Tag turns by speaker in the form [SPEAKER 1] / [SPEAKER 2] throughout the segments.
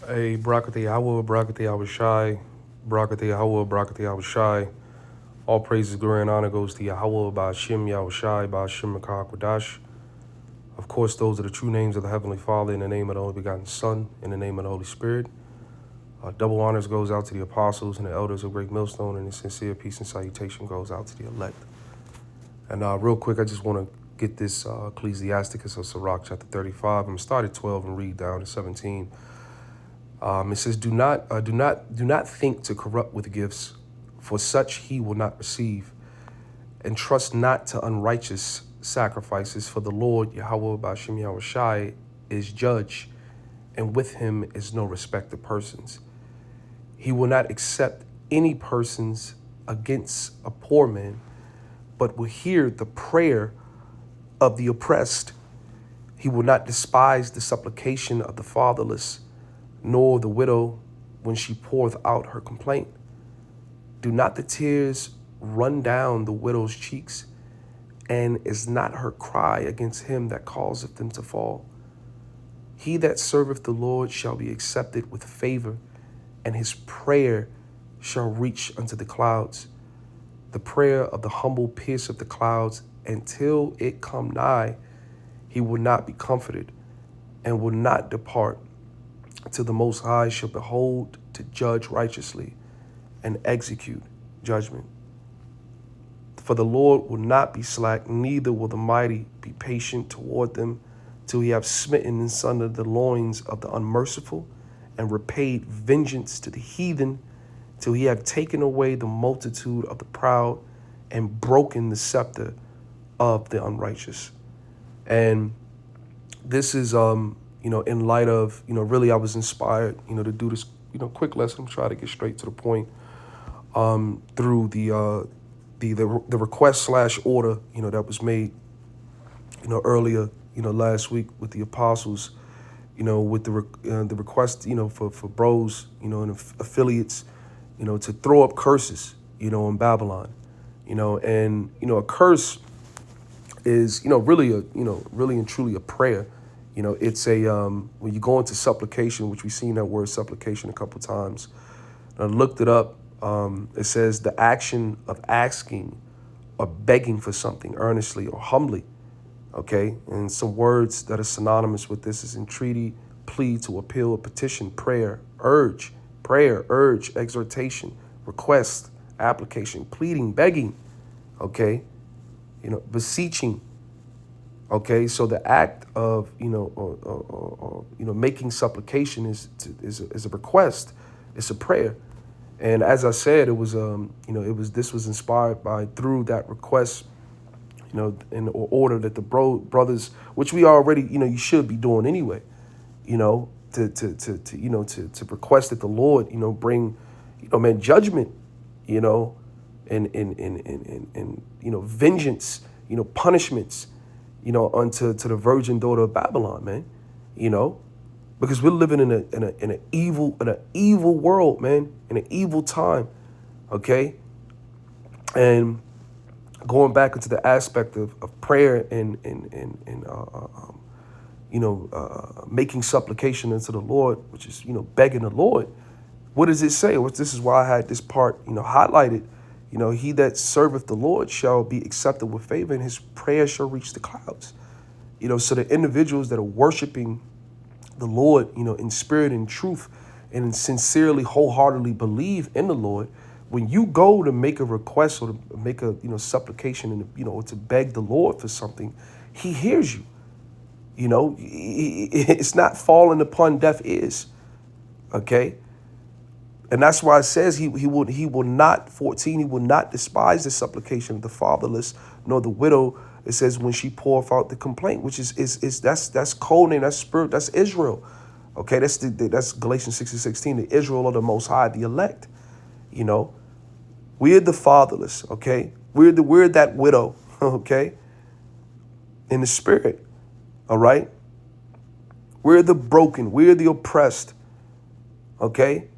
[SPEAKER 1] Hey, Brakati Awa, Brakati Awa Shai, Brakati Awa, Brakati Awa Shai. All praises, glory, and honor goes to Yahweh, by Hashem, Yahweh Shai, by Hashem, Makah, Kodash. Of course, those are the true names of the Heavenly Father, in the name of the only begotten Son, in the name of the Holy Spirit. Double honors goes out to the apostles and the elders of Great Millstone, and a sincere peace and salutation goes out to the elect. And real quick, I just want to get this Ecclesiasticus of Sirach, chapter 35. I'm going to start at 12 and read down to 17. It says, do not think to corrupt with gifts, for such he will not receive. And trust not to unrighteous sacrifices, for the Lord, Yahweh, Ba'ashem Yahweh Shai, is judge, and with him is no respect of persons. He will not accept any persons against a poor man, but will hear the prayer of the oppressed. He will not despise the supplication of the fatherless, nor the widow when she poureth out her complaint. Do not the tears run down the widow's cheeks, and is not her cry against him that causeth them to fall? He that serveth the Lord shall be accepted with favor, and his prayer shall reach unto the clouds. The prayer of the humble pierceth the clouds, until it come nigh. He will not be comforted, and will not depart, till the Most High shall behold to judge righteously, and execute judgment. For the Lord will not be slack, neither will the mighty be patient toward them, till he have smitten in sunder the loins of the unmerciful, and repaid vengeance to the heathen, till he have taken away the multitude of the proud, and broken the scepter of the unrighteous. And this is, in light of, really I was inspired, to do this, quick lesson, try to get straight to the point, through the request slash order, that was made, earlier, last week with the apostles, with the request, for bros, and affiliates, to throw up curses, in Babylon, and, a curse is, really and truly a prayer. It's a, when you go into supplication, which we've seen that word supplication a couple times, I looked it up. It says the action of asking or begging for something earnestly or humbly. Okay. And some words that are synonymous with this is entreaty, plead, to appeal, petition, prayer, urge, exhortation, request, application, pleading, begging. Okay. Beseeching. Okay, so the act of making supplication is a request, it's a prayer, and as I said, it was this was inspired by through that request, in order that the brothers, which we already you should be doing anyway, to request that the Lord bring judgment, and vengeance, punishments, unto the virgin daughter of Babylon, man, because we're living in an evil world, man, in an evil time, okay, and going back into the aspect of prayer and making supplication unto the Lord, which is begging the Lord. What does it say? This is why I had this part highlighted. He that serveth the Lord shall be accepted with favor, and his prayer shall reach the clouds. So the individuals that are worshiping the Lord, in spirit and truth, and sincerely, wholeheartedly believe in the Lord, when you go to make a request or to make a supplication and or to beg the Lord for something, he hears you. It's not falling upon deaf ears. Okay. And that's why it says he will not, 14, he will not despise the supplication of the fatherless, nor the widow. It says when she poureth out the complaint, which is that's code name, that's spirit, that's Israel. Okay, that's Galatians 6:16, the Israel of the Most High, the elect. We're the fatherless, okay? We're that widow, okay? In the spirit, all right? We're the broken, we're the oppressed, okay?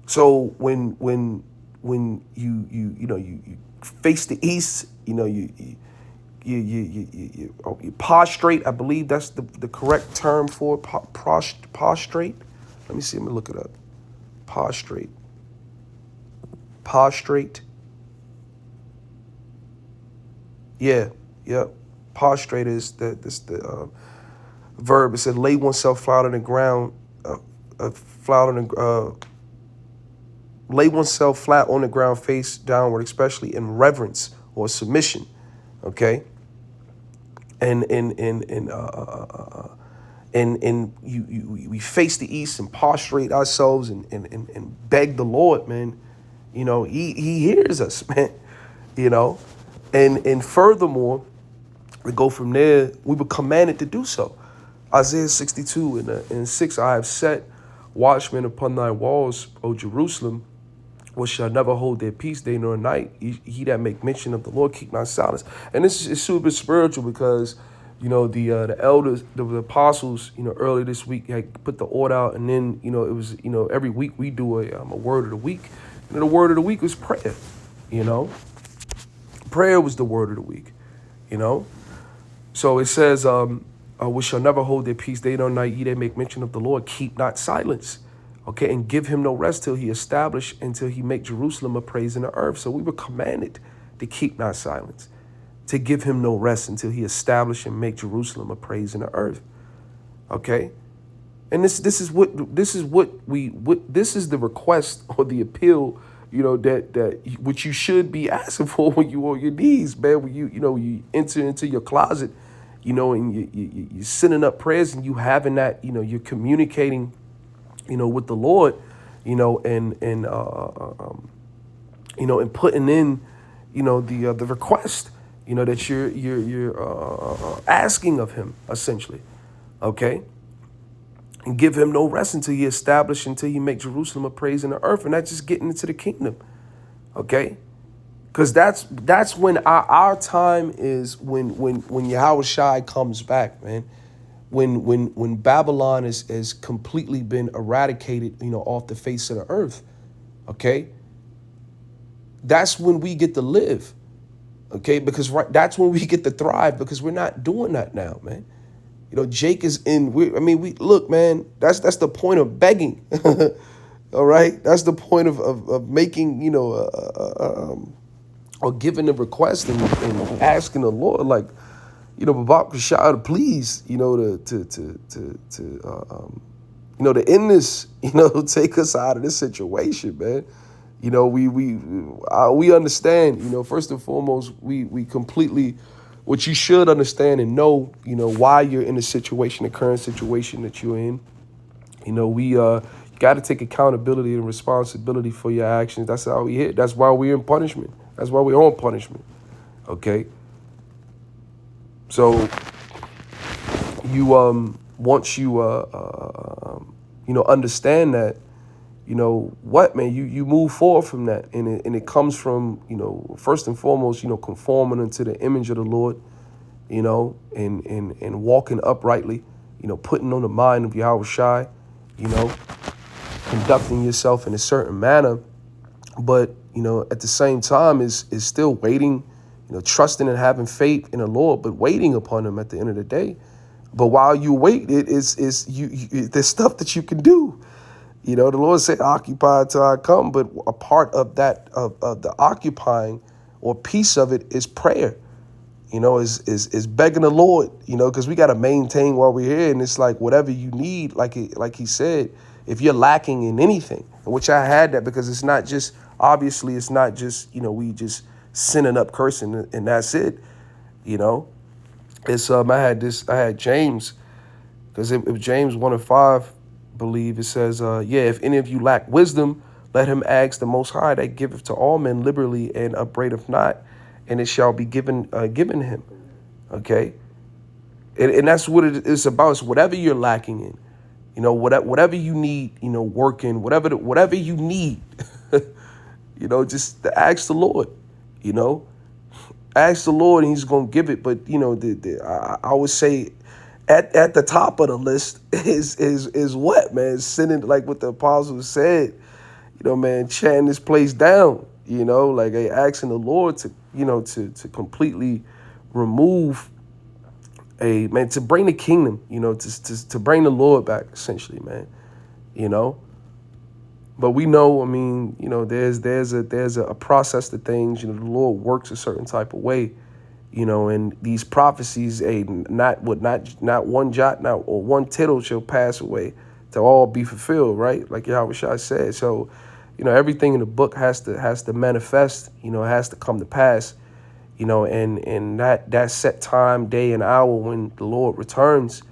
[SPEAKER 1] So when you face the east, you you prostrate. I believe that's the correct term for it. Prostrate. Let me see. Let me look it up. Prostrate. Prostrate. Yeah. Yep. Prostrate is the verb. It said lay oneself flat on the ground. Lay oneself flat on the ground, face downward, especially in reverence or submission. Okay. And we face the east and prostrate ourselves and beg the Lord, man. He hears us, man. And furthermore, we go from there. We were commanded to do so. Isaiah 62 and 6, I have set watchmen upon thy walls, O Jerusalem, which shall never hold their peace day nor night. He that make mention of the Lord keep not silence. And this is super spiritual because, the elders, the apostles, earlier this week had put the order out, and then, it was, every week we do a word of the week. And the word of the week was prayer. Prayer was the word of the week. So it says, we shall never hold their peace day nor night. Ye that make mention of the Lord keep not silence. Okay, and give him no rest till he establish, until he make Jerusalem a praise in the earth. So we were commanded to keep not silence, to give him no rest until he establish and make Jerusalem a praise in the earth. Okay, and this is the request or the appeal, that what you should be asking for when you on your knees, man. When you enter into your closet, and you're sending up prayers and you having that, you're communicating, with the Lord, and putting in, the request, that you're asking of him, essentially. Okay. And give him no rest until he establish, until he make Jerusalem a praise in the earth. And that's just getting into the kingdom. Okay. Because that's when our time is, when Yahweh Shai comes back, man. When Babylon has completely been eradicated, off the face of the earth, okay? That's when we get to live, okay? Because that's when we get to thrive, because we're not doing that now, man. Jake is in. We look, man. That's the point of begging, all right? That's the point of making, or giving the request and asking the Lord, like, Babak Rashad, please, to end this, take us out of this situation, man. We understand, first and foremost, we completely, what you should understand and know, why you're in the current situation that you're in. We got to take accountability and responsibility for your actions. That's how we hit. That's why we're in punishment. That's why we're on punishment. Okay. So you once you understand that, what, man, you move forward from that, and it comes from, first and foremost, conforming into the image of the Lord, and walking uprightly, putting on the mind of Yahweh Shai, conducting yourself in a certain manner, but at the same time is still waiting, trusting and having faith in the Lord, but waiting upon him at the end of the day. But while you wait, there's stuff that you can do. The Lord said, occupy till I come. But a part of that, of the occupying or piece of it is prayer, is begging the Lord, because we got to maintain while we're here. And it's like whatever you need, like he said, if you're lacking in anything, which I had that, because it's not just, obviously, it's not just, we just sinning up cursing and that's it. It's I had James, because if James 1:5, believe it says, if any of you lack wisdom, let him ask the Most High, that giveth to all men liberally and upbraideth not, and it shall be given him. Okay, and that's what it is about. It's whatever you're lacking in, whatever you need, working, whatever you need, just to ask the Lord, ask the Lord, and he's going to give it. But, I would say at the top of the list is what, man? Sending, like what the apostles said, man, chanting this place down, like asking the Lord to, to completely remove to bring the kingdom, to bring the Lord back, essentially, man, you know. But we know, I mean, there's a process to things. The Lord works a certain type of way, and these prophecies, not one jot, not or one tittle shall pass away, to all be fulfilled, right? Like Yahweh Shai said. So, everything in the book has to manifest, it has to come to pass, and that set time, day, and hour when the Lord returns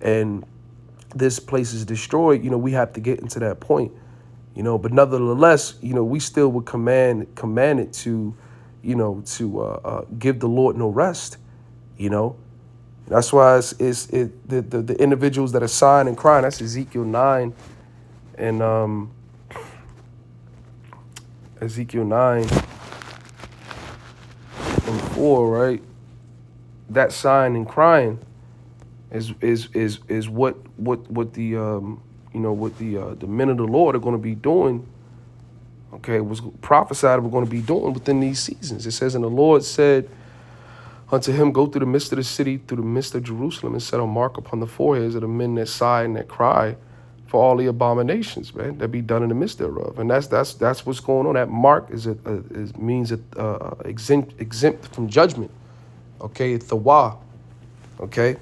[SPEAKER 1] and this place is destroyed, we have to get into that point. But nevertheless, we still would command it to, give the Lord no rest. That's why the individuals that are sighing and crying. That's Ezekiel 9 and Ezekiel 9 and 4, right? That sighing and crying is what the the men of the Lord are going to be doing. Okay, was prophesied we're going to be doing within these seasons. It says, and the Lord said unto him, go through the midst of the city, through the midst of Jerusalem, and set a mark upon the foreheads of the men that sigh and that cry for all the abominations, man, that be done in the midst thereof. And that's what's going on. That mark means exempt from judgment. Okay, thawa. Okay,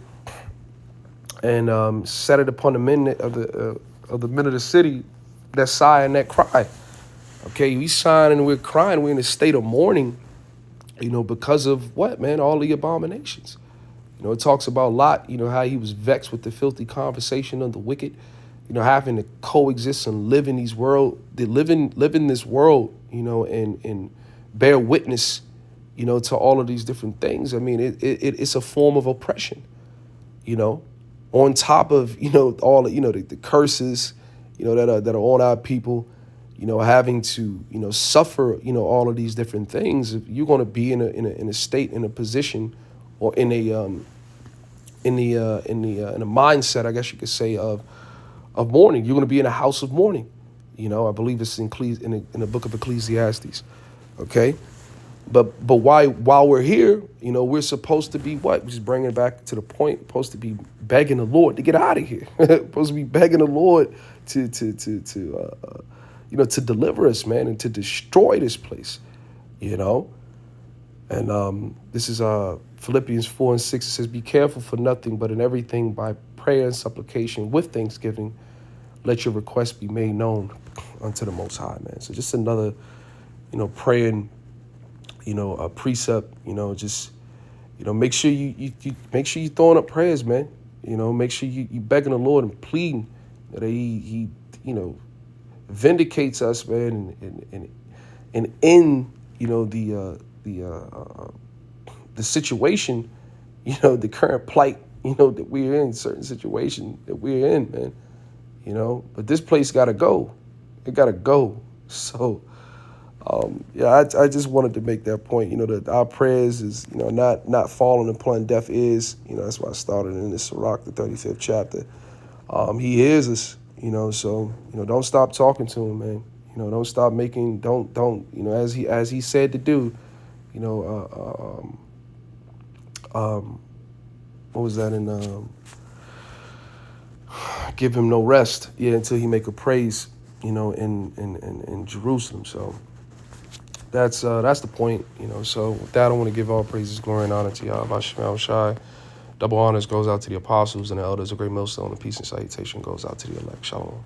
[SPEAKER 1] and set it upon the men of the men of the city that sigh and that cry. Okay, we sighing and we're crying. We're in a state of mourning, because of what, man? All the abominations. It talks about Lot, how he was vexed with the filthy conversation of the wicked, having to coexist and live in this world, live in this world, and bear witness, to all of these different things. I mean, it's a form of oppression, on top of, all the curses, that are on our people. Having to, suffer, all of these different things. If you're going to be in a state, in a position, or in a mindset, I guess you could say, of mourning, you're going to be in a house of mourning. I believe it's in the book of Ecclesiastes. Okay, but while we're here, we're supposed to be what? Just bringing it back to the point. Supposed to be begging the Lord to get out of here. Supposed to be begging the Lord to deliver us, man, and to destroy this place, And this is Philippians 4 and 6. It says, be careful for nothing, but in everything by prayer and supplication with thanksgiving, let your requests be made known unto the Most High, man. So just another, praying, a precept, just, make sure you throwing up prayers, man. Make sure you begging the Lord and pleading that he vindicates us, man, and in the situation, the current plight, that we're in, certain situation that we're in, man, but this place gotta go. It gotta go. So I just wanted to make that point, that our prayers is, not falling upon deaf ears. That's why I started in this Sirach, the 35th chapter. He hears us, so, don't stop talking to him, man. Don't stop making, don't, as he said to do, what was that in, give him no rest, until he make a praise, in Jerusalem. So that's the point, so with that, I want to give all praises, glory, and honor to Yahweh Shai. Double honors goes out to the apostles and the elders. A great millstone and peace and salutation goes out to the elect. Shalom.